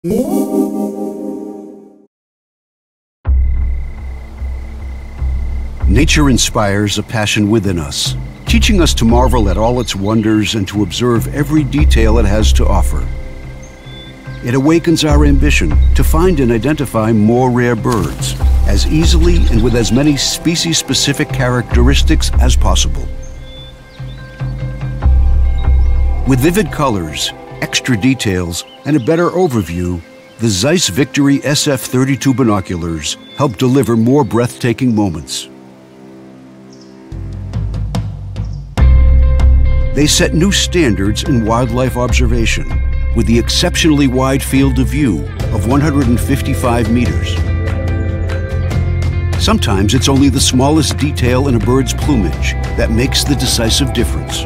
Nature inspires a passion within us, teaching us to marvel at all its wonders and to observe every detail it has to offer. It awakens our ambition to find and identify more rare birds, as easily and with as many species-specific characteristics as possible. With vivid colors, extra details, and a better overview, the Zeiss Victory Sf 32 binoculars help deliver more breathtaking moments. They set new standards in wildlife observation with the exceptionally wide field of view of 155 meters. Sometimes it's only the smallest detail in a bird's plumage that makes the decisive difference.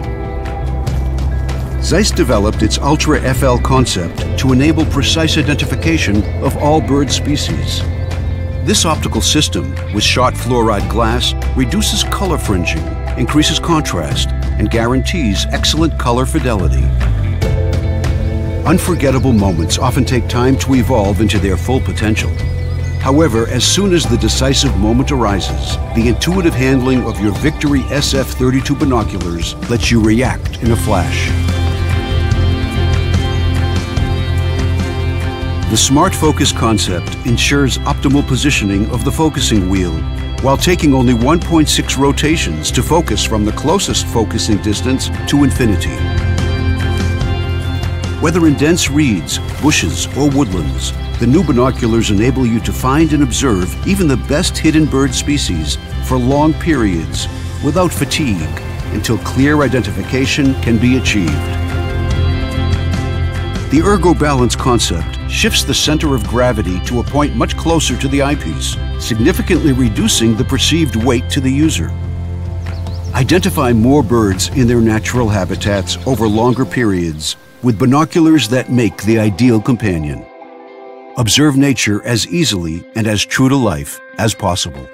Zeiss developed its Ultra FL concept to enable precise identification of all bird species. This optical system, with shot fluoride glass, reduces color fringing, increases contrast, and guarantees excellent color fidelity. Unforgettable moments often take time to evolve into their full potential. However, as soon as the decisive moment arises, the intuitive handling of your Victory Sf 32 binoculars lets you react in a flash. The smart focus concept ensures optimal positioning of the focusing wheel, while taking only 1.6 rotations to focus from the closest focusing distance to infinity. Whether in dense reeds, bushes, or woodlands, the new binoculars enable you to find and observe even the best hidden bird species for long periods without fatigue until clear identification can be achieved. The ergo balance concept shifts the center of gravity to a point much closer to the eyepiece, significantly reducing the perceived weight to the user. Identify more birds in their natural habitats over longer periods with binoculars that make the ideal companion. Observe nature as easily and as true to life as possible.